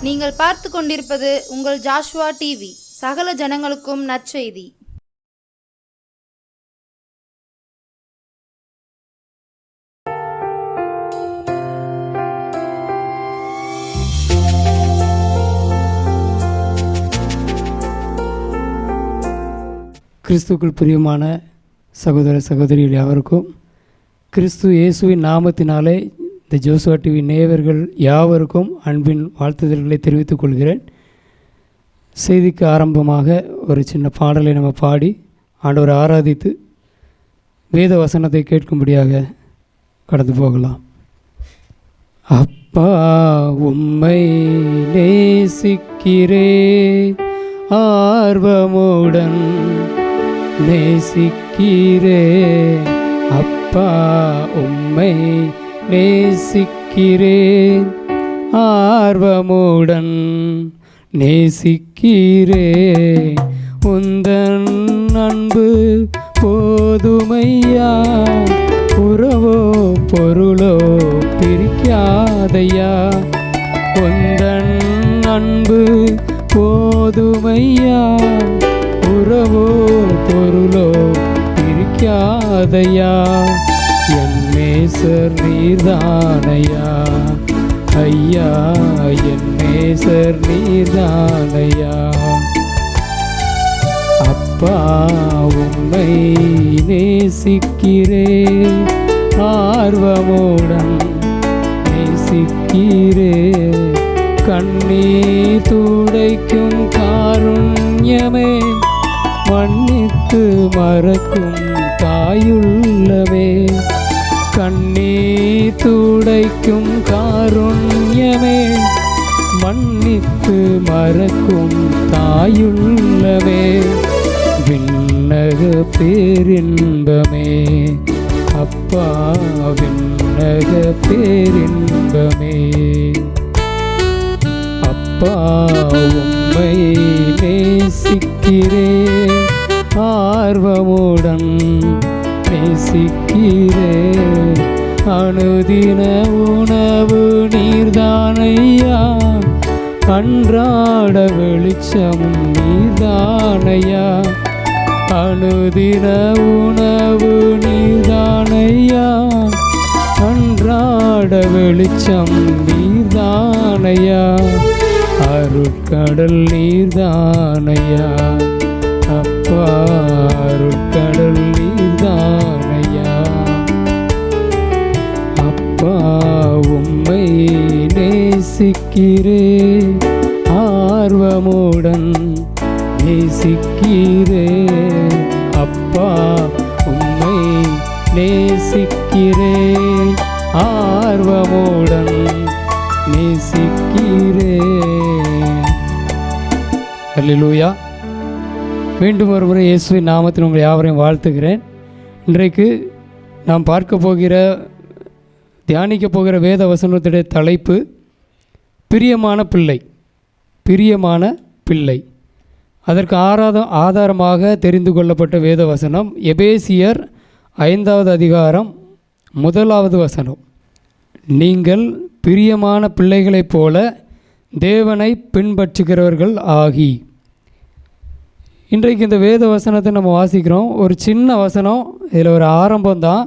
நீங்கள் பார்த்து கொண்டிருப்பது உங்கள் ஜாஷுவா டிவி. சகல ஜனங்களுக்கும் நற்செய்தி. கிறிஸ்துக்குள் பிரியமான சகோதர சகோதரிகள் யாவருக்கும் கிறிஸ்து இயேசுவின் நாமத்தினாலே இந்த ஜோசுவா டிவி நேயர்கள் யாவருக்கும் அன்பின் வாழ்த்துதல்களை தெரிவித்துக் கொள்கிறேன். செய்திக்கு ஆரம்பமாக ஒரு சின்ன பாடலை நம்ம பாடி ஆண்டவரை ஆராதித்து வேத வசனத்தை கேட்கும்படியாக கடந்து போகலாம். அப்பா உம்மை நேசிக்கிறே ஆர்வமுடன் நேசிக்கிறே, அப்பா உம்மை நேசிக்கிறேன் ஆர்வமுடன் நேசிக்கிறேன். உந்தன் அன்பு போதுமையா, உறவோ பொருளோ பிரிக்காதையா. உந்தன் அன்பு போதுமையா, உறவோ பொருளோ பிரிக்காதையா. என் நேசர் நீர்தானையா ஐயா, என் நேசர் நீர்தானையா. அப்பா உம்மை நேசிக்கிறேன் ஆர்வமுடன் நேசிக்கிறேன். கண்ணீர் துடைக்கும் காருண்யமே, மன்னித்து மறக்கும் தாயுள்ளமே. கண்ணீர் துடைக்கும் காருண்யமே, மன்னித்து மறக்கும் தாயுள்ளமே. விண்ணக பேரின்பமே அப்பா, விண்ணக பேரின்பமே. அப்பா உம்மை நேசிக்கிறேன் ஆர்வமுடன் நேசிக்கிறேன். அனுதின உணவு நீர்தானையா, அன்றாட வெளிச்சமும் நீர்தானையா. அனுதின உணவு நீர்தானையா, அன்றாட வெளிச்சம் நீர்தானையா. அருட்கடல் நீர்தானையா அப்பா, அருட்கடல் நீர்தானையா. அப்பா உம்மை நேசிக்கிறேன் ஆர்வமுடன் நேசிக்கிறேன். அப்பா உம்மை நேசிக்கிறேன் ஆர்வமுடன் நேசிக்கிறேன். அல்லேலூயா. மீண்டும் ஒரு முறை இயேசுவின் நாமத்தில் உங்கள் யாவரையும் வாழ்த்துகிறேன். இன்றைக்கு நாம் பார்க்க போகிற தியானிக்க போகிற வேத வசனத்துடைய தலைப்பு பிரியமான பிள்ளை. பிரியமான பிள்ளை. அதற்கு ஆதாரமாக தெரிந்து கொள்ளப்பட்ட வேத வசனம் எபேசியர் 5வது அதிகாரம் 1வது வசனம். நீங்கள் பிரியமான பிள்ளைகளைப் போல தேவனை பின்பற்றுகிறவர்கள் ஆகி. இன்றைக்கு இந்த வேத வசனத்தை நம்ம வாசிக்கிறோம். ஒரு சின்ன வசனம், இதில் ஒரு ஆரம்பம்தான்.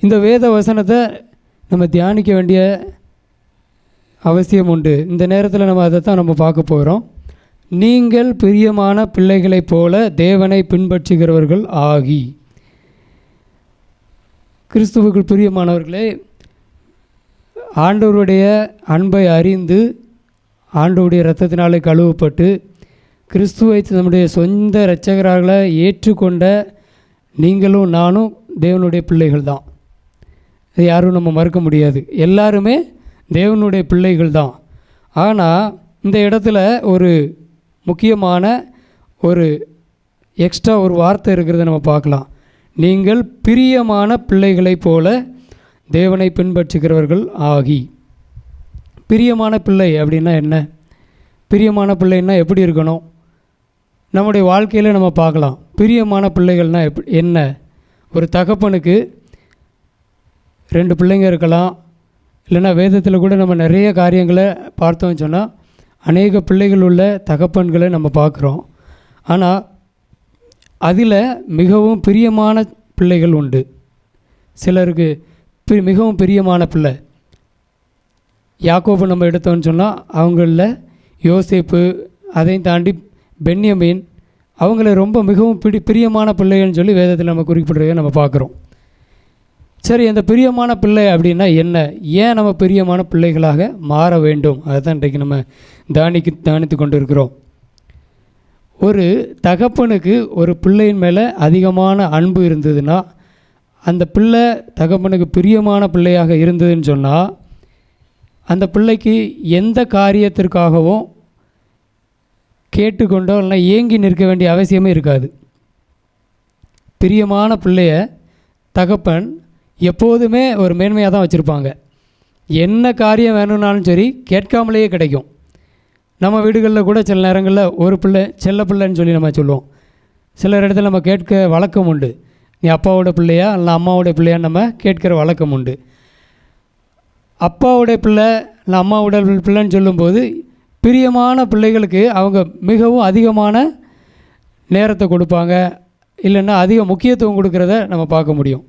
இந்த வேத வசனத்தை நம்ம தியானிக்க வேண்டிய அவசியம் உண்டு. இந்த நேரத்தில் நம்ம அதை தான் நம்ம பார்க்க போகிறோம். நீங்கள் பிரியமான பிள்ளைகளைப் போல தேவனை பின்பற்றுகிறவர்கள் ஆகி. கிறிஸ்துவுக்குள் பிரியமானவர்களே, ஆண்டவருடைய அன்பை அறிந்து ஆண்டவருடைய இரத்தத்தினாலே கழுவப்பட்டு கிறிஸ்துவை நம்முடைய சொந்த இரட்சகராக ஏற்றுக்கொண்ட நீங்களும் நானும் தேவனுடைய பிள்ளைகள் தான். இது யாரும் நம்ம மறுக்க முடியாது. எல்லாருமே தேவனுடைய பிள்ளைகள் தான். ஆனால் இந்த இடத்துல ஒரு முக்கியமான ஒரு எக்ஸ்ட்ரா ஒரு வார்த்தை இருக்கிறத நம்ம பார்க்கலாம். நீங்கள் பிரியமான பிள்ளைகளைப் போல தேவனை பின்பற்றுகிறவர்கள் ஆகி. பிரியமான பிள்ளை அப்படின்னா என்ன? பிரியமான பிள்ளைன்னா எப்படி இருக்கணும்? நம்முடைய வாழ்க்கையில் நம்ம பார்க்கலாம். பிரியமான பிள்ளைகள்னால் என்ன? ஒரு தகப்பனுக்கு 2 பிள்ளைங்க இருக்கலாம். இல்லைன்னா வேதத்தில் கூட நம்ம நிறைய காரியங்களை பார்த்தோம்னு சொன்னால் அநேக பிள்ளைகள் உள்ள தகப்பன்களை நம்ம பார்க்குறோம். ஆனால் அதில் மிகவும் பிரியமான பிள்ளைகள் உண்டு. சிலருக்கு மிகவும் பிரியமான பிள்ளை யாக்கோபு நம்ம எடுத்தோன்னு சொன்னால் அவங்களில் யோசேப்பு, அதையும் தாண்டி பென்யமீன், அவங்கள ரொம்ப மிகவும் பிரியமான பிள்ளைகள்னு சொல்லி வேதத்தில் நம்ம குறிப்பிடுறதை நம்ம பார்க்குறோம். சரி, அந்த பிரியமான பிள்ளை அப்படின்னா என்ன? ஏன் நம்ம பிரியமான பிள்ளைகளாக மாற வேண்டும்? அதை தான் இன்றைக்கு நம்ம தியானித்து கொண்டு இருக்கிறோம். ஒரு தகப்பனுக்கு ஒரு பிள்ளையின் மேலே அதிகமான அன்பு இருந்ததுன்னா, அந்த பிள்ளை தகப்பனுக்கு பிரியமான பிள்ளையாக இருந்ததுன்னு சொன்னால், அந்த பிள்ளைக்கு எந்த காரியத்திற்காகவும் கேட்டுக்கொண்டோ இல்லைனா ஏங்கி நிற்க வேண்டிய அவசியமே இருக்காது. பிரியமான பிள்ளைய தகப்பன் எப்போதுமே ஒரு மேன்மையாக தான் வச்சுருப்பாங்க. என்ன காரியம் வேணும்னாலும் சரி கேட்காமலேயே கிடைக்கும். நம்ம வீடுகளில் கூட சில நேரங்களில் ஒரு பிள்ளை செல்ல பிள்ளைன்னு சொல்லி நம்ம சொல்லுவோம். சில இடத்துல நம்ம கேட்க வழக்கம் உண்டு. நீ அப்பாவோட பிள்ளையா இல்லை அம்மாவோட பிள்ளையா நம்ம கேட்குற வழக்கம் உண்டு. அப்பாவுடைய பிள்ளை இல்லை அம்மாவோட பிள்ளைன்னு சொல்லும்போது பிரியமான பிள்ளைகளுக்கு அவங்க மிகவும் அதிகமான நேரத்தை கொடுப்பாங்க, இல்லைன்னா அதிக முக்கியத்துவம் கொடுக்குறத நம்ம பார்க்க முடியும்.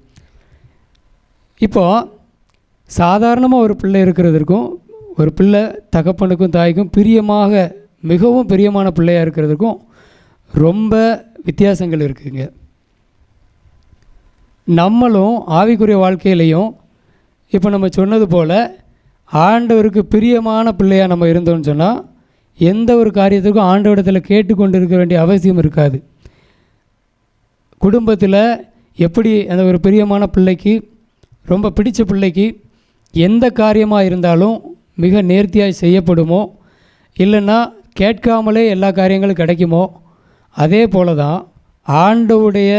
இப்போது சாதாரணமாக ஒரு பிள்ளை இருக்கிறதுக்கும் ஒரு பிள்ளை தகப்பனுக்கும் தாய்க்கும் பிரியமாக மிகவும் பிரியமான பிள்ளையாக இருக்கிறதுக்கும் ரொம்ப வித்தியாசங்கள் இருக்குதுங்க. நம்மளும் ஆவிக்குரிய வாழ்க்கையிலையும் இப்போ நம்ம சொன்னது போல் ஆண்டவருக்கு பிரியமான பிள்ளையாக நம்ம இருந்தோம்னு சொன்னால் எந்த ஒரு காரியத்துக்கும் ஆண்டவரிடத்தில் கேட்டுக்கொண்டு இருக்க வேண்டிய அவசியம் இருக்காது. குடும்பத்தில் எப்படி அந்த ஒரு பிரியமான பிள்ளைக்கு, ரொம்ப பிடித்த பிள்ளைக்கு எந்த காரியமாக இருந்தாலும் மிக நேர்த்தியாக செய்யப்படுமோ, இல்லைன்னா கேட்காமலே எல்லா காரியங்களும் கிடைக்குமோ, அதே போல தான் ஆண்டவருடைய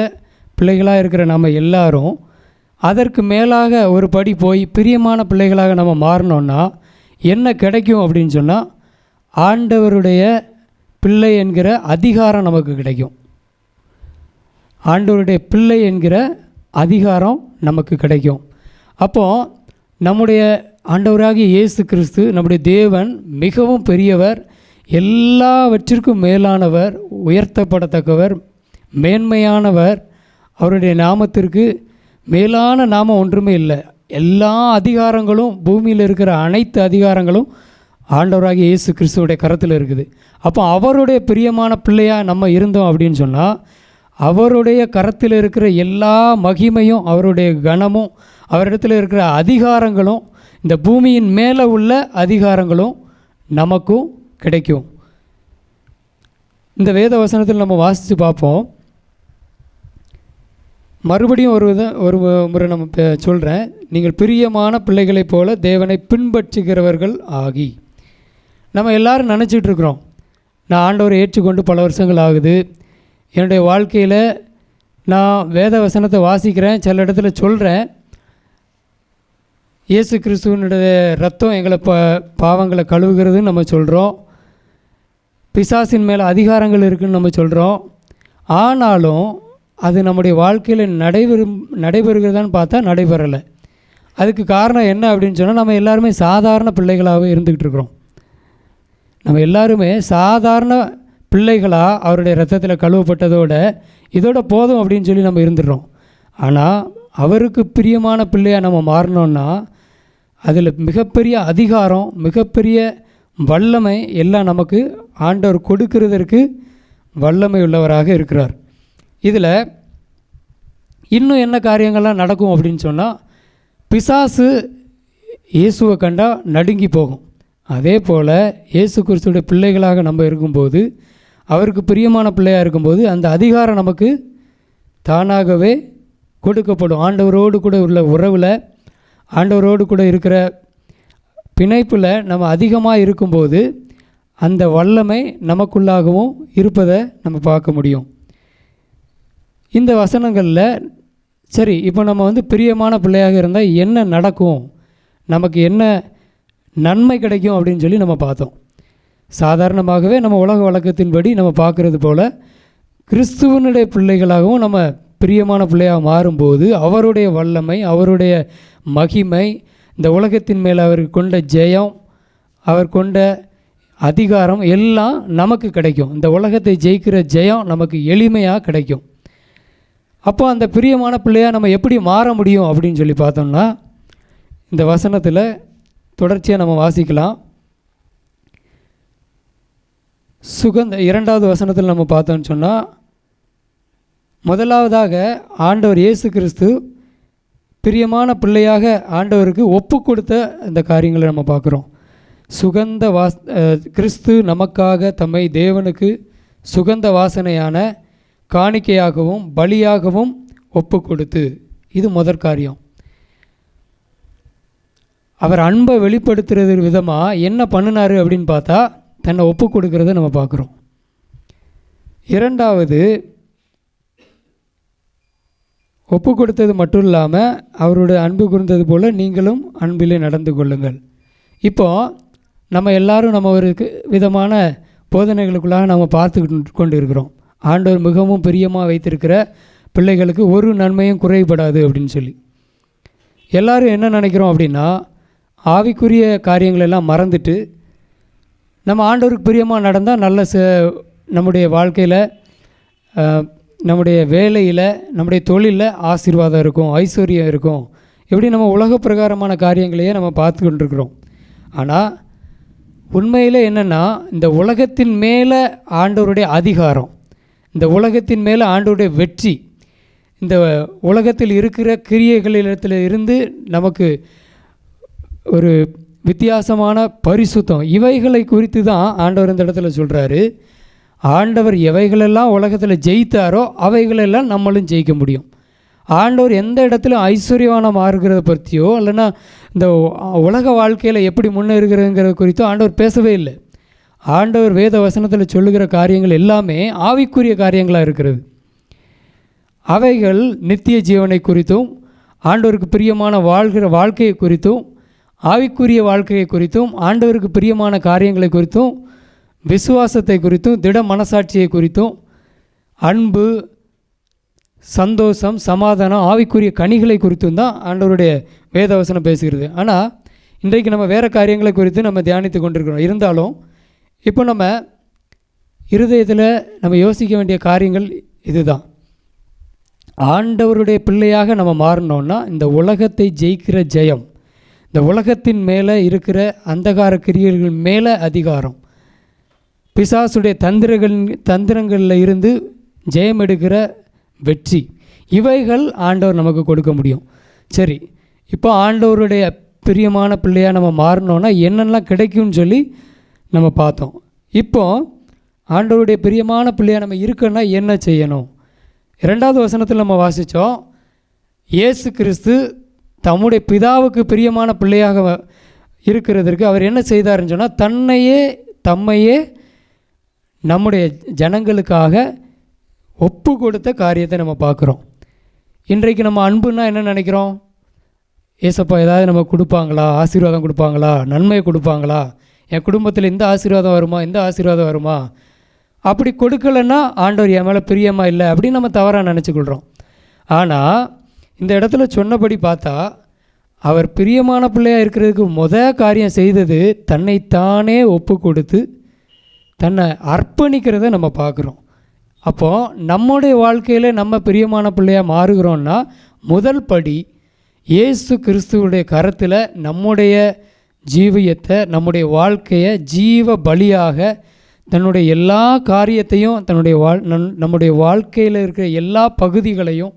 பிள்ளைகளாக இருக்கிற நம்ம எல்லாரும் அதற்கு மேலாக ஒரு படி போய் பிரியமான பிள்ளைகளாக நம்ம மாறினோன்னா என்ன கிடைக்கும் அப்படின்னு சொன்னால், ஆண்டவருடைய பிள்ளை என்கிற அதிகாரம் நமக்கு கிடைக்கும். ஆண்டவருடைய பிள்ளை என்கிற அதிகாரம் நமக்கு கிடைக்கும். அப்போது நம்முடைய ஆண்டவராகிய இயேசு கிறிஸ்து, நம்முடைய தேவன் மிகவும் பெரியவர், எல்லாவற்றிற்கும் மேலானவர், உயர்த்தப்படத்தக்கவர், மேன்மையானவர். அவருடைய நாமத்திற்கு மேலான நாமம் ஒன்றுமே இல்லை. எல்லா அதிகாரங்களும், பூமியில் இருக்கிற அனைத்து அதிகாரங்களும் ஆண்டவராகிய இயேசு கிறிஸ்துவோடைய கரத்தில் இருக்குது. அப்போ அவருடைய பிரியமான பிள்ளையாக நம்ம இருந்தோம் அப்படின்னு சொன்னால், அவருடைய கரத்தில் இருக்கிற எல்லா மகிமையும், அவருடைய கனமும், அவரிடத்தில் இருக்கிற அதிகாரங்களும், இந்த பூமியின் மேலே உள்ள அதிகாரங்களும் நமக்கும் கிடைக்கும். இந்த வேத வசனத்தில் நம்ம வாசித்து பார்ப்போம். மறுபடியும் ஒரு முறை நம்ம சொல்கிறேன். நீங்கள் பிரியமான பிள்ளைகளைப் போல தேவனை பின்பற்றுகிறவர்கள் ஆகி. நம்ம எல்லோரும் நினச்சிட்ருக்குறோம், நான் ஆண்டவரை ஏற்றுக்கொண்டு பல வருஷங்கள் ஆகுது, என்னுடைய வாழ்க்கையில் நான் வேத வசனத்தை வாசிக்கிறேன், சில இடத்துல சொல்கிறேன், இயேசு கிறிஸ்துவனுடைய ரத்தம் எங்களை பாவங்களை கழுவுகிறதுன்னு நம்ம சொல்கிறோம், பிசாசின் மேலே அதிகாரங்கள் இருக்குதுன்னு நம்ம சொல்கிறோம். ஆனாலும் அது நம்முடைய வாழ்க்கையில் நடைபெறுகிறதான்னு பார்த்தா நடைபெறலை. அதுக்கு காரணம் என்ன அப்படின்னு சொன்னால், நம்ம எல்லாருமே சாதாரண பிள்ளைகளாகவே இருந்துக்கிட்டு இருக்கிறோம். நம்ம எல்லாருமே சாதாரண பிள்ளைகளாக அவருடைய ரத்தத்தில் கழுவப்பட்டதோட இதோட போதும் அப்படின்னு சொல்லி நம்ம இருந்துடுறோம். ஆனால் அவருக்கு பிரியமான பிள்ளையாக நம்ம மாறினோன்னா அதில் மிகப்பெரிய அதிகாரம், மிகப்பெரிய வல்லமை எல்லாம் நமக்கு ஆண்டவர் கொடுக்கிறதற்கு வல்லமை உள்ளவராக இருக்கிறார். இதில் இன்னும் என்ன காரியங்கள்லாம் நடக்கும் அப்படின்னு சொன்னால், பிசாசு இயேசுவை கண்டா நடுங்கி போகும். அதே போல் இயேசு கிறிஸ்துடைய பிள்ளைகளாக நம்ம இருக்கும்போது, அவருக்கு பிரியமான பிள்ளையாக இருக்கும்போது அந்த அதிகாரம் நமக்கு தானாகவே கொடுக்கப்படும். ஆண்டவரோடு கூட உள்ள உறவில், ஆண்டவரோடு கூட இருக்கிற பிணைப்பில் நம்ம அதிகமாக இருக்கும்போது அந்த வல்லமை நமக்குள்ளாகவும் இருப்பதை நம்ம பார்க்க முடியும். இந்த வசனங்களில் சரி, இப்போ நம்ம பிரியமான பிள்ளையாக இருந்தால் என்ன நடக்கும், நமக்கு என்ன நன்மை கிடைக்கும் அப்படின்னு சொல்லி நம்ம பார்த்தோம். சாதாரணமாகவே நம்ம உலக வழக்கத்தின்படி நம்ம பார்க்குறது போல் கிறிஸ்துவனுடைய பிள்ளைகளாகவும் நம்ம பிரியமான பிள்ளையாக மாறும்போது அவருடைய வல்லமை, அவருடைய மகிமை, இந்த உலகத்தின் மேலே அவருக்கு கொண்ட ஜெயம், அவர் கொண்ட அதிகாரம் எல்லாம் நமக்கு கிடைக்கும். இந்த உலகத்தை ஜெயிக்கிற ஜெயம் நமக்கு எளிமையாக கிடைக்கும். அப்போ அந்த பிரியமான பிள்ளையாக நம்ம எப்படி மாற முடியும் அப்படின்னு சொல்லி பார்த்தோம்னா, இந்த வசனத்தில் தொடர்ச்சியாக நம்ம வாசிக்கலாம். இரண்டாவது வசனத்தில் நம்ம பார்த்தோம்னு சொன்னால், முதலாவதாக ஆண்டவர் இயேசு கிறிஸ்து பிரியமான பிள்ளையாக ஆண்டவருக்கு ஒப்பு கொடுத்த இந்த காரியங்களை நம்ம பார்க்குறோம். கிறிஸ்து நமக்காக தம்மை தேவனுக்கு சுகந்த வாசனையான காணிக்கையாகவும் பலியாகவும் ஒப்பு கொடுத்து, இது முதற் காரியம். அவர் அன்பை வெளிப்படுத்துறது விதமாக என்ன பண்ணினார் அப்படின்னு பார்த்தா, தன்னை ஒப்பு கொடுக்கறத நம்ம பார்க்குறோம். இரண்டாவது, ஒப்பு கொடுத்தது மட்டும் இல்லாமல் அவருடைய அன்பு கூர்ந்தது போல் நீங்களும் அன்பிலே நடந்து கொள்ளுங்கள். இப்போது நம்ம எல்லாரும் நம்ம ஒரு விதமான போதனைகளுக்குள்ளாக நம்ம பார்த்து கொண்டு இருக்கிறோம். ஆண்டவர் மிகவும் பிரியமாக வைத்திருக்கிற பிள்ளைகளுக்கு ஒரு நன்மையும் குறைபடாது அப்படின்னு சொல்லி எல்லோரும் என்ன நினைக்கிறோம் அப்படின்னா, ஆவிக்குரிய காரியங்களெல்லாம் மறந்துட்டு நம்ம ஆண்டவருக்கு பிரியமாக நடந்தால் நல்ல நம்முடைய வாழ்க்கையில், நம்முடைய வேலையில், நம்முடைய தொழிலில் ஆசீர்வாதம் இருக்கும், ஐஸ்வர்யம் இருக்கும். இப்படி நம்ம உலக பிரகாரமான காரியங்களையே நம்ம பார்த்து கொண்டிருக்கிறோம். ஆனால் உண்மையில் என்னென்னா, இந்த உலகத்தின் மேலே ஆண்டவருடைய அதிகாரம், இந்த உலகத்தின் மேலே ஆண்டவருடைய வெற்றி, இந்த உலகத்தில் இருக்கிற கிரியைகளிடத்தில் இருந்து நமக்கு ஒரு வித்தியாசமான பரிசுத்தம், இவைகளை குறித்து தான் ஆண்டவர் இந்த இடத்துல சொல்கிறாரு. ஆண்டவர் எவைகளெல்லாம் உலகத்தில் ஜெயித்தாரோ அவைகளெல்லாம் நம்மளும் ஜெயிக்க முடியும். ஆண்டவர் எந்த இடத்துல ஐஸ்வர்யவானம் மாறுகிறத பற்றியோ இல்லைன்னா இந்த உலக வாழ்க்கையில் எப்படி முன்னேறுகிறதுங்கிறத குறித்தோ ஆண்டவர் பேசவே இல்லை. ஆண்டவர் வேத வசனத்தில் சொல்லுகிற காரியங்கள் எல்லாமே ஆவிக்குரிய காரியங்களாக இருக்கிறது. அவைகள் நித்திய ஜீவனை குறித்தும், ஆண்டவருக்கு பிரியமான வாழ்கிற வாழ்க்கையை குறித்தும், ஆவிக்குரிய வாழ்க்கையை குறித்தும், ஆண்டவருக்கு பிரியமான காரியங்களை குறித்தும், விசுவாசத்தை குறித்தும், திட மனசாட்சியை குறித்தும், அன்பு, சந்தோஷம், சமாதானம், ஆவிக்குரிய கனிகளை குறித்தும் தான் ஆண்டவருடைய வேதவசனம் பேசுகிறது. ஆனால் இன்றைக்கு நம்ம வேறு காரியங்களை குறித்து நம்ம தியானித்து கொண்டிருக்கிறோம். இருந்தாலும் இப்போ நம்ம இருதயத்தில் நம்ம யோசிக்க வேண்டிய காரியங்கள் இதுதான். ஆண்டவருடைய பிள்ளையாக நம்ம மாறினோன்னா இந்த உலகத்தை ஜெயிக்கிற ஜெயம், இந்த உலகத்தின் மேலே இருக்கிற அந்தகார கிரியைகள் மேலே அதிகாரம், பிசாசுடைய தந்திரங்களில் இருந்து ஜெயம் எடுக்கிற வெற்றி, இவைகள் ஆண்டவர் நமக்கு கொடுக்க முடியும். சரி, இப்போ ஆண்டவருடைய பிரியமான பிள்ளையாக நம்ம மாறினோன்னா என்னெல்லாம் கிடைக்கும்னு சொல்லி நம்ம பார்த்தோம். இப்போது ஆண்டவருடைய பிரியமான பிள்ளையாக நம்ம இருக்கணும்னா என்ன செய்யணும்? இரண்டாவது வசனத்தில் நம்ம வாசித்தோம், இயேசு கிறிஸ்து தம்முடைய பிதாவுக்கு பிரியமான பிள்ளையாக இருக்கிறதற்கு அவர் என்ன செய்தாருன்னு சொன்னால், தம்மையே நம்முடைய ஜனங்களுக்காக ஒப்பு கொடுத்த காரியத்தை நம்ம பார்க்குறோம். இன்றைக்கு நம்ம அன்புன்னா என்ன நினைக்கிறோம்? ஏசப்பா ஏதாவது நம்ம கொடுப்பாங்களா, ஆசீர்வாதம் கொடுப்பாங்களா, நன்மை கொடுப்பாங்களா, என் குடும்பத்தில் இந்த ஆசீர்வாதம் வருமா, இந்த ஆசீர்வாதம் வருமா, அப்படி கொடுக்கலன்னா ஆண்டவர் என் மேலே பிரியமாக இல்லை அப்படின்னு நம்ம தவறாக நினச்சிக்கொள்கிறோம். ஆனால் இந்த இடத்துல சொன்னபடி பார்த்தா அவர் பிரியமான பிள்ளையாக இருக்கிறதுக்கு காரியம் செய்தது தன்னைத்தானே ஒப்பு கொடுத்து தன்னை அர்ப்பணிக்கிறத நம்ம பார்க்குறோம். அப்போது நம்முடைய வாழ்க்கையில் நம்ம பிரியமான பிள்ளையாக மாறுகிறோன்னா முதல் படி இயேசு கிறிஸ்துவுடைய கரத்தில் நம்முடைய ஜீவியத்தை, நம்முடைய வாழ்க்கையை ஜீவ பலியாக, தன்னுடைய எல்லா காரியத்தையும், நம்முடைய வாழ்க்கையில் இருக்கிற எல்லா பகுதிகளையும்,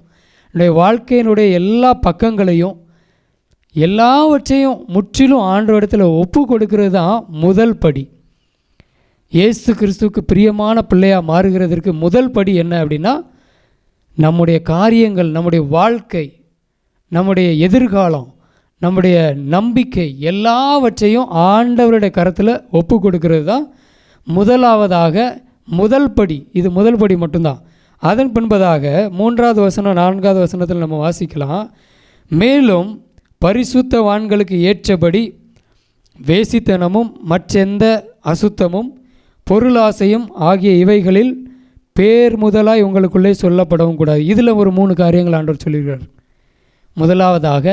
நம்முடைய வாழ்க்கையினுடைய எல்லா பக்கங்களையும், எல்லாவற்றையும் முற்றிலும் ஆண்டவரிடத்தில் ஒப்பு கொடுக்கிறது தான் முதல் படி. இயேசு கிறிஸ்துவுக்கு பிரியமான பிள்ளையாக மாறுகிறதற்கு முதல் படி என்ன அப்படின்னா, நம்முடைய காரியங்கள், நம்முடைய வாழ்க்கை, நம்முடைய எதிர்காலம், நம்முடைய நம்பிக்கை எல்லாவற்றையும் ஆண்டவருடைய கரத்தில் ஒப்பு கொடுக்கிறது தான் முதலாவதாக முதல் படி. இது முதல் படி மட்டும்தான். அதன் பின்பதாக 3வது வசனம் 4வது வசனத்தில் நம்ம வாசிக்கலாம், மேலும் பரிசுத்தவான்களுக்கு ஏற்றபடி வேசித்தனமும் மற்றெந்த அசுத்தமும் பொருளாசையும் ஆகிய இவைகளில் பேர் முதலாய் உங்களுக்குள்ளே சொல்லப்படவும் கூடாது. இதில் ஒரு 3 காரியங்கள் ஆண்டவர் சொல்லியிருக்கிறார். முதலாவதாக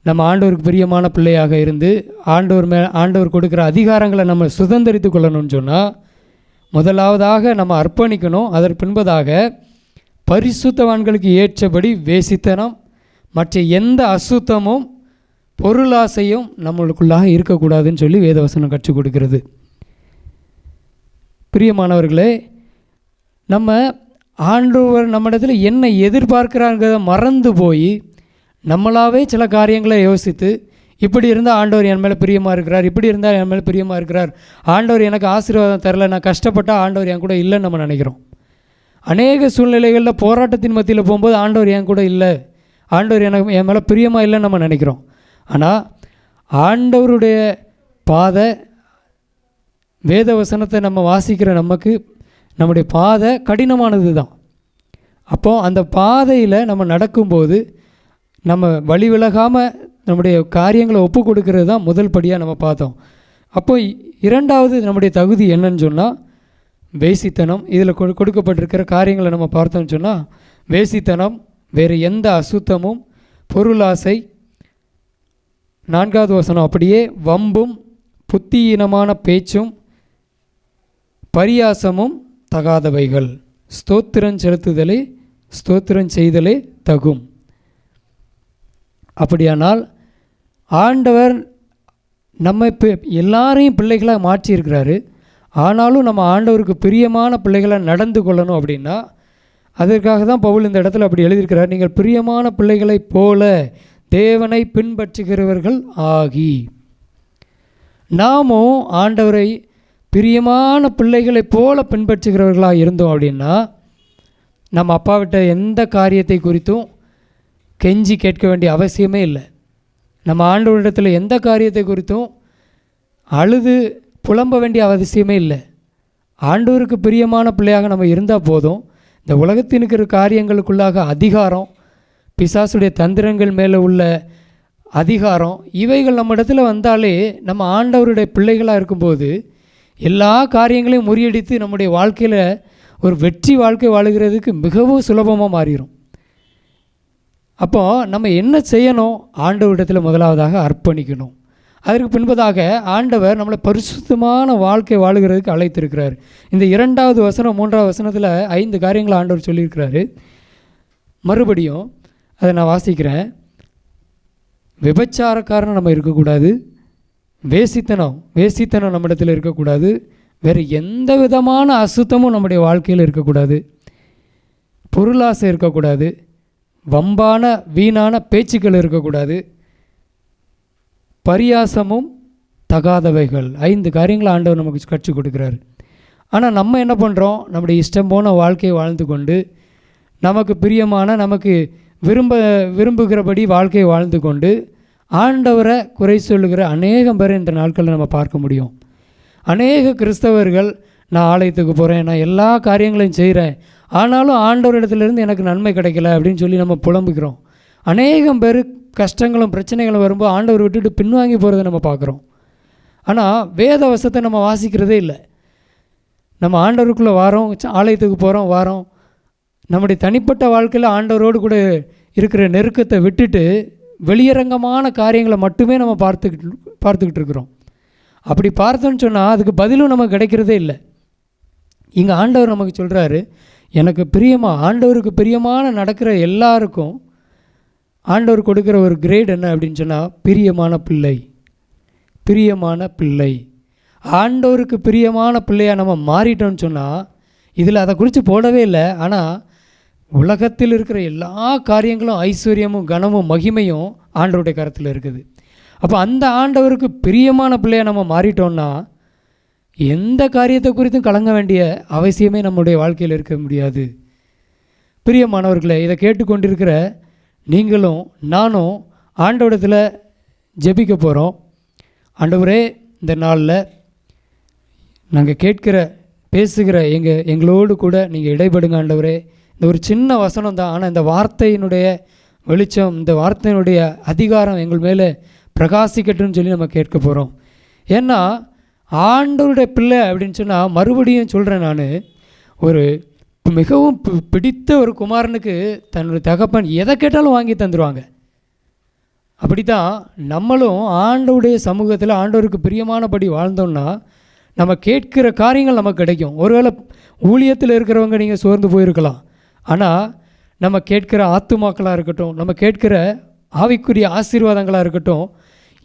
நம்ம ஆண்டவருக்கு பிரியமான பிள்ளையாக இருந்து ஆண்டவர் கொடுக்குற அதிகாரங்களை நம்ம சுதந்திரித்து கொள்ளணும்னு சொன்னால் முதலாவதாக நம்ம அர்ப்பணிக்கணும். அதற்கு பின்பதாக பரிசுத்தவான்களுக்கு ஏற்றபடி வேசித்தனம், மற்ற எந்த அசுத்தமும் பொருளாசையும் நம்மளுக்குள்ளாக இருக்கக்கூடாதுன்னு சொல்லி வேதவசனம் கற்றுக் கொடுக்கிறது. பிரியமானவர்களே, நம்ம ஆண்டவர் நம்மிடத்தில் என்ன எதிர்பார்க்கிறாங்கிறத மறந்து போய் நம்மளாவே சில காரியங்களை யோசித்து, இப்படி இருந்தால் ஆண்டவர் என் மேலே பிரியமாக இருக்கிறார், இப்படி இருந்தால் என் மேலே பிரியமாக இருக்கிறார், ஆண்டவர் எனக்கு ஆசீர்வாதம் தரல, நான் கஷ்டப்பட்டால் ஆண்டவர் என் கூட இல்லைன்னு நம்ம நினைக்கிறோம். அநேக சூழ்நிலைகளில் போராட்டத்தின் மத்தியில் போகும்போது ஆண்டவர் என் கூட இல்லை, ஆண்டவர் என் மேலே பிரியமாக இல்லைன்னு நம்ம நினைக்கிறோம். ஆனால் ஆண்டவருடைய பாதை, வேத வசனத்தை நம்ம வாசிக்கிற நமக்கு நம்முடைய பாதை கடினமானது தான். அப்போது அந்த பாதையில் நம்ம நடக்கும்போது நம்ம வழி விலகாமல் நம்முடைய காரியங்களை ஒப்பு கொடுக்கறது தான் முதல் படியாக நம்ம பார்த்தோம். அப்போ இரண்டாவது நம்முடைய தகுதி என்னன்னு சொன்னால் வேசித்தனம். இதில் கொடுக்கப்பட்டிருக்கிற காரியங்களை நம்ம பார்த்தோம்னு சொன்னால் வேசித்தனம், வேறு எந்த அசுத்தமும், பொருளாசை, 4வது வசனம் அப்படியே வம்பும் புத்தியீனமான பேச்சும் பரியாசமும் தகாதவைகள், ஸ்தோத்திரம் செலுத்துதலே ஸ்தோத்திரம் செய்தலே தகும். அப்படியானால் ஆண்டவர் நம்ம எல்லாரையும் பிள்ளைகளாக மாற்றியிருக்கிறாரு. ஆனாலும் நம்ம ஆண்டவருக்கு பிரியமான பிள்ளைகளாக நடந்து கொள்ளணும். அப்படின்னா அதற்காக தான் பவுல் இந்த இடத்துல அப்படி எழுதியிருக்கிறார். நீங்கள் பிரியமான பிள்ளைகளைப் போல தேவனை பின்பற்றுகிறவர்கள் ஆகி. நாமும் ஆண்டவரை பிரியமான பிள்ளைகளைப் போல பின்பற்றுகிறவர்களாக இருந்தோம் அப்படின்னா நம்ம அப்பாவிட்ட எந்த காரியத்தை குறித்தும் கெஞ்சி கேட்க வேண்டிய அவசியமே இல்லை. நம்ம ஆண்டவரிடத்தில் எந்த காரியத்தை குறித்தும் அழுது புலம்ப வேண்டிய அவசியமே இல்லை. ஆண்டவருக்கு பிரியமான பிள்ளையாக நம்ம இருந்தால் போதும். இந்த உலகத்தில் இருக்கிற காரியங்களுக்குள்ளாக அதிகாரம், பிசாசுடைய தந்திரங்கள் மேலே உள்ள அதிகாரம், இவைகள் நம்ம இடத்துல வந்தாலே நம்ம ஆண்டவருடைய பிள்ளைகளாக இருக்கும்போது எல்லா காரியங்களையும் முறியடித்து நம்முடைய வாழ்க்கையில் ஒரு வெற்றி வாழ்க்கை வாழுகிறதுக்கு மிகவும் சுலபமாக மாறிடும். அப்போது நம்ம என்ன செய்யணும்? ஆண்டவரிடத்தில் முதலாவதாக அர்ப்பணிக்கணும். அதற்கு பின்பதாக ஆண்டவர் நம்மளை பரிசுத்தமான வாழ்க்கை வாழுகிறதுக்கு அழைத்திருக்கிறார். இந்த 2வது வசனம் 3வது வசனத்தில் 5 காரியங்களை ஆண்டவர் சொல்லியிருக்கிறாரு. மறுபடியும் அதை நான் வாசிக்கிறேன். விபச்சாரக்காரன் நம்ம இருக்கக்கூடாது, வேசித்தனம் நம்மிடத்தில் இருக்கக்கூடாது, வேறு எந்த விதமான அசுத்தமும் நம்முடைய வாழ்க்கையில் இருக்கக்கூடாது, பொருளாசை இருக்கக்கூடாது, வம்பான வீணான பேச்சுக்கள் இருக்கக்கூடாது, பரியாசமும் தகாதவைகள். 5 காரியங்களை ஆண்டவர் நமக்கு கற்றுக் கொடுக்குறாரு. ஆனால் நம்ம என்ன பண்ணுறோம்? நம்முடைய இஷ்டம் போன வாழ்க்கையை வாழ்ந்து கொண்டு நமக்கு பிரியமான, நமக்கு விரும்புகிறபடி வாழ்க்கையை வாழ்ந்து கொண்டு ஆண்டவரை குறை சொல்லுகிற அநேகம் பேரை இந்த நாட்களில் நம்ம பார்க்க முடியும். அநேக கிறிஸ்தவர்கள், நான் ஆலயத்துக்கு போகிறேன், நான் எல்லா காரியங்களையும் செய்கிறேன், ஆனாலும் ஆண்டவரிடத்துலேருந்து எனக்கு நன்மை கிடைக்கல அப்படின்னு சொல்லி நம்ம புலம்புகிறோம். அநேகம் பேர் கஷ்டங்களும் பிரச்சனைகளும் வரும்போது ஆண்டவர் விட்டுட்டு பின்வாங்கி போகிறத நம்ம பார்க்குறோம். ஆனால் வேத வசத்தை நம்ம வாசிக்கிறதே இல்லை. நம்ம ஆண்டவருக்குள்ளே வாரோம், ஆலயத்துக்கு போகிறோம், வாரோம், நம்முடைய தனிப்பட்ட வாழ்க்கையில் ஆண்டவரோடு கூட இருக்கிற நெருக்கத்தை விட்டுட்டு வெளியரங்கமான காரியங்களை மட்டுமே நம்ம பார்த்துக்கிட்டு இருக்கிறோம். அப்படி பார்த்தோன்னு சொன்னால் அதுக்கு பதிலும் நமக்கு கிடைக்கிறதே இல்லை. இங்கே ஆண்டவர் நமக்கு சொல்கிறாரு, எனக்கு ஆண்டவருக்கு பிரியமான நடக்கிற எல்லாருக்கும் ஆண்டவர் கொடுக்குற ஒரு கிரேட் என்ன அப்படின்னு சொன்னால் பிரியமான பிள்ளை. ஆண்டவருக்கு பிரியமான பிள்ளையாக நம்ம மாறிட்டோம்னு சொன்னால் இதில் அதை குறித்து போடவே இல்லை. ஆனால் உலகத்தில் இருக்கிற எல்லா காரியங்களும், ஐஸ்வர்யமும் கனமும் மகிமையும் ஆண்டவருடைய கரத்தில் இருக்குது. அப்போ அந்த ஆண்டவருக்கு பிரியமான பிள்ளையாக நம்ம மாறிட்டோம்னா எந்த காரியத்தை குறித்தும் கலங்க வேண்டிய அவசியமே நம்முடைய வாழ்க்கையில் இருக்க முடியாது. பிரியமானவர்களே, இதை கேட்டுக்கொண்டிருக்கிற நீங்களும் நானும் ஆண்டவரிடத்தில் ஜெபிக்க போகிறோம். ஆண்டவரே, இந்த நாளில் நாங்கள் பேசுகிற எங்களோடு கூட நீங்கள் இடைப்படுங்க ஆண்டவரே. இந்த ஒரு சின்ன வசனம் தான், ஆனால் இந்த வார்த்தையினுடைய வெளிச்சம், இந்த வார்த்தையினுடைய அதிகாரம் எங்கள் மேலே பிரகாசிக்கட்டும்னு சொல்லி நம்ம கேட்க போகிறோம். ஏன்னா ஆண்டவருடைய பிள்ளை அப்படின்னு சொன்னால், மறுபடியும் சொல்கிறேன், நான் ஒரு மிகவும் பிடித்த ஒரு குமாரனுக்கு தன்னுடைய தகப்பன் எதை கேட்டாலும் வாங்கி தந்துடுவாங்க. அப்படி தான் நம்மளும் ஆண்டவருடைய சமூகத்தில் ஆண்டவருக்கு பிரியமானபடி வாழ்ந்தோம்னா நம்ம கேட்கிற காரியங்கள் நமக்கு கிடைக்கும். ஒருவேளை ஊழியத்தில் இருக்கிறவங்க நீங்கள் சோர்ந்து போயிருக்கலாம், ஆனால் நம்ம கேட்கிற ஆத்துமாக்களாக இருக்கட்டும், நம்ம கேட்கிற ஆவிக்குரிய ஆசீர்வாதங்களாக இருக்கட்டும்,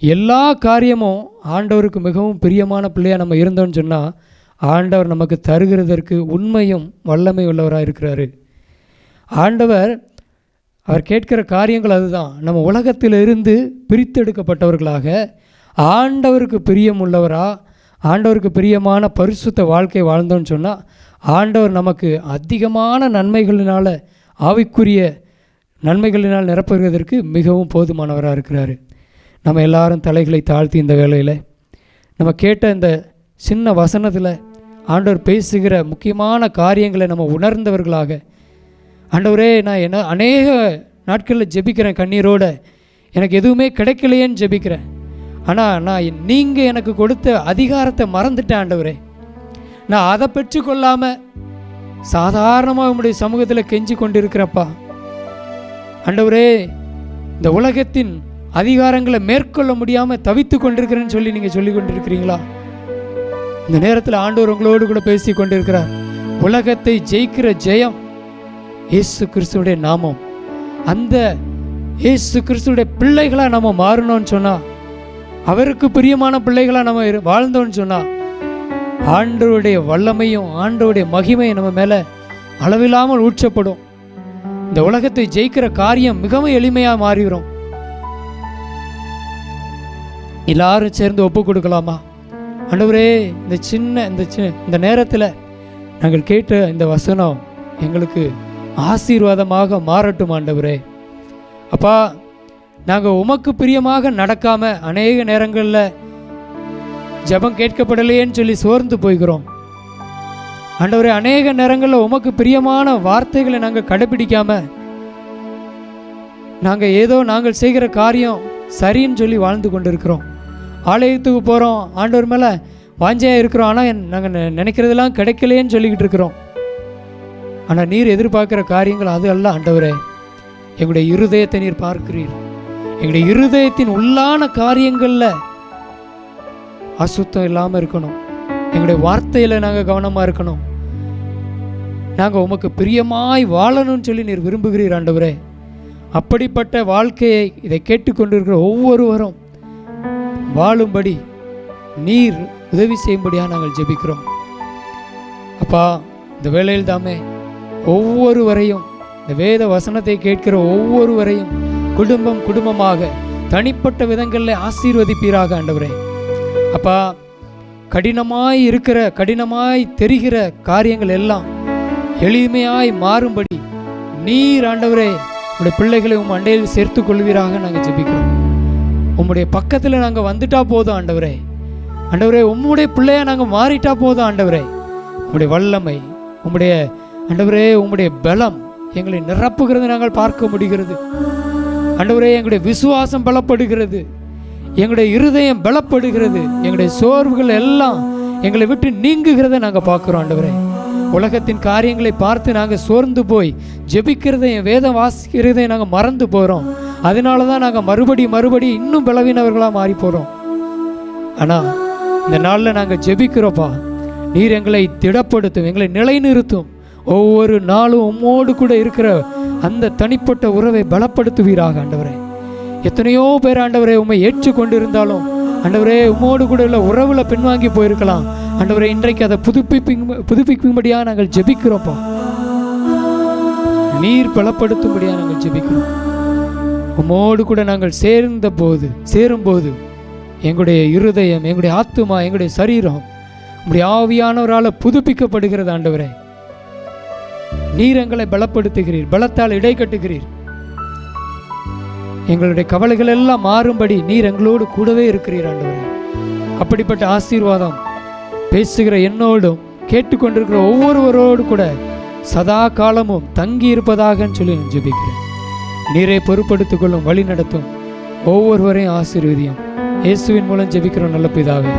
எல்லா காரியமும் ஆண்டவருக்கு மிகவும் பிரியமான பிள்ளையாக நம்ம இருந்தோம்னு சொன்னால் ஆண்டவர் நமக்கு தருகிறதற்கு உண்மையும் வல்லமை உள்ளவராக இருக்கிறாரு. ஆண்டவர் அவர் கேட்கிற காரியங்கள் அதுதான். நம்ம உலகத்தில் இருந்து பிரித்தெடுக்கப்பட்டவர்களாக ஆண்டவருக்கு பிரியமுள்ளவராக, ஆண்டவருக்கு பிரியமான பரிசுத்த வாழ்க்கை வாழ்ந்தோன்னு சொன்னால் ஆண்டவர் நமக்கு அதிகமான நன்மைகளினால், ஆவிக்குரிய நன்மைகளினால் நிரப்புவதற்கு மிகவும் போதுமானவராக இருக்கிறாரு. நம்ம எல்லாரும் தலைகளை தாழ்த்தி இந்த வேளையில் நம்ம கேட்ட இந்த சின்ன வசனத்தில் ஆண்டவர் பேசுகிற முக்கியமான காரியங்களை நம்ம உணர்ந்தவர்களாக, ஆண்டவரே நான் என்ன அநேக நாட்களில் ஜெபிக்கிறேன் கண்ணீரோடு, எனக்கு எதுவுமே கிடைக்கலையேன்னு ஜெபிக்கிறேன், ஆனால் நான் நீங்கள் எனக்கு கொடுத்த அதிகாரத்தை மறந்துட்டேன் ஆண்டவரே, நான் அதை பெற்றுக்கொள்ளாமல் சாதாரணமாக உங்களுடைய சமூகத்தில் கெஞ்சி கொண்டு இருக்கிறப்பா. ஆண்டவரே இந்த உலகத்தின் அதிகாரங்களை மேற்கொள்ள முடியாமல் தவித்து கொண்டிருக்கிறேன்னு சொல்லி நீங்கள் சொல்லி கொண்டிருக்கிறீங்களா? இந்த நேரத்தில் ஆண்டவர் உங்களோடு கூட பேசி கொண்டிருக்கிறார். உலகத்தை ஜெயிக்கிற ஜெயம் இயேசு கிறிஸ்துடைய நாமம். அந்த இயேசு கிறிஸ்துடைய பிள்ளைகளாக நம்ம மாறணும்னு சொன்னால், அவருக்கு பிரியமான பிள்ளைகளாக நம்ம வாழ்ந்தோன்னு சொன்னால் ஆண்டவருடைய வல்லமையும் ஆண்டவருடைய மகிமையும் நம்ம மேலே அளவில்லாமல் ஊற்றப்படும். இந்த உலகத்தை ஜெயிக்கிற காரியம் மிகவும் எளிமையாக மாறிவிடும். எல்லாரும் சேர்ந்து ஒப்பு கொடுக்கலாமா? ஆண்டவரே இந்த நேரத்தில் நாங்கள் கேட்ட இந்த வசனம் எங்களுக்கு ஆசீர்வாதமாக மாறட்டும் ஆண்டவரே. அப்பா, நாங்கள் உமக்கு பிரியமாக நடக்காமல் அநேக நேரங்களில் ஜெபம் கேட்கப்படலையேன்னு சொல்லி சோர்ந்து போய்கிறோம் ஆண்டவரே. அநேக நேரங்களில் உமக்கு பிரியமான வார்த்தைகளை நாங்கள் கடைபிடிக்காமல் நாங்கள் ஏதோ நாங்கள் செய்கிற காரியம் சரின்னு சொல்லி வாழ்ந்து கொண்டு இருக்கிறோம். ஆலயத்துக்கு போகிறோம், ஆண்டவர் மேலே வாஞ்சையாக இருக்கிறோம், ஆனால் நாங்கள் நினைக்கிறதெல்லாம் கிடைக்கலையேன்னு சொல்லிக்கிட்டு இருக்கிறோம். ஆனால் நீர் எதிர்பார்க்குற காரியங்கள் அது அல்ல ஆண்டவரே. எங்களுடைய இருதயத்தை நீர் பார்க்கிறீர். எங்களுடைய இருதயத்தின் உள்ளான காரியங்களில் அசுத்தம் இல்லாமல் இருக்கணும். எங்களுடைய வார்த்தையில் நாங்கள் கவனமாக இருக்கணும். நாங்கள் உமக்கு பிரியமாய் வாழணும்னு சொல்லி நீர் விரும்புகிறீர் ஆண்டவரே. அப்படிப்பட்ட வாழ்க்கையை இதை கேட்டுக்கொண்டிருக்கிற ஒவ்வொருவரும் வாழும்படி நீர் உதவி செய்யும்படியாக நாங்கள் ஜெபிக்கிறோம். அப்பா, இந்த வேளையில் தாமே ஒவ்வொருவரையும், இந்த வேத வசனத்தை கேட்கிற ஒவ்வொருவரையும் குடும்பம் குடும்பமாக தனிப்பட்ட விதங்களில் ஆசீர்வதிப்பீராக ஆண்டவரே. அப்பா, கடினமாய் தெரிகிற காரியங்கள் எல்லாம் எளிமையாய் மாறும்படி நீர் ஆண்டவரே உங்களுடைய பிள்ளைகளை உம் அண்டையில் சேர்த்து கொள்வீராக நாங்கள் ஜெபிக்கிறோம். உம்முடைய பக்கத்தில் நாங்கள் வந்துட்டா போதும் ஆண்டவரே. ஆண்டவரே, உம்முடைய பிள்ளையாக நாங்கள் மாறிட்டா போதும் ஆண்டவரே. உம்முடைய வல்லமை, உம்முடைய ஆண்டவரே, உம்முடைய பலம் எங்களை நிரப்புகிறது நாங்கள் பார்க்க முடிகிறது ஆண்டவரே. எங்களுடைய விசுவாசம் பலப்படுகிறது, எங்களுடைய இருதயம் பலப்படுகிறது, எங்களுடைய சோர்வுகள் எல்லாம் எங்களை விட்டு நீங்குகிறத நாங்கள் பார்க்குறோம் ஆண்டவரே. உலகத்தின் காரியங்களை பார்த்து நாங்கள் சோர்ந்து போய் ஜெபிக்கிறதையும் வேதம் வாசிக்கிறதையும் நாங்கள் மறந்து போகிறோம். அதனால தான் நாங்கள் மறுபடி இன்னும் பலவீனவர்களாக மாறி போகிறோம். ஆனால் இந்த நாளில் நாங்கள் ஜெபிக்கிறோப்பா, நீர் எங்களை திடப்படுத்தும், எங்களை நிலைநிறுத்தும். ஒவ்வொரு நாளும் உம்மோடு கூட இருக்கிற அந்த தனிப்பட்ட உறவை பலப்படுத்துவீராக ஆண்டவரே. எத்தனையோ பேர் ஆண்டவரே உம்மை ஏற்றுக்கொண்டு இருந்தாலும் ஆண்டவரே உம்மோடு கூட உள்ள உறவில் பின்வாங்கி போயிருக்கலாம் ஆண்டவரே. இன்றைக்கு அதை புதுப்பிக்கும்படியாக நாங்கள் ஜெபிக்கிறோம்ப்பா. நீர் பலப்படுத்தும்படியாக நாங்கள் ஜெபிக்கிறோம். உம்மோடு கூட நாங்கள் சேரும்போது எங்களுடைய இருதயம், எங்களுடைய ஆத்துமா, எங்களுடைய சரீரம் உம்முடைய ஆவியானவரால் புதுப்பிக்கப்படுகிறது ஆண்டவரே. நீர் எங்களை பலப்படுத்துகிறீர், பலத்தால் இடை கட்டுகிறீர். எங்களுடைய கவலைகள் எல்லாம் மாறும்படி நீர் எங்களோடு கூடவே இருக்கிறீர் ஆண்டவரே. அப்படிப்பட்ட ஆசீர்வாதம் பேசுகிற என்னோடும் கேட்டுக்கொண்டிருக்கிற ஒவ்வொருவரோடு கூட சதா காலமும் தங்கி இருப்பதாகன்னு சொல்லி நான் ஜெபிக்கிறேன். நீரை பொறுப்படுத்திக் கொள்ளும், வழி நடத்தும், ஒவ்வொருவரையும் ஆசீர்வதியும். இயேசுவின் மூலம் ஜெபிக்கிறோம் நல்ல பிதாவே.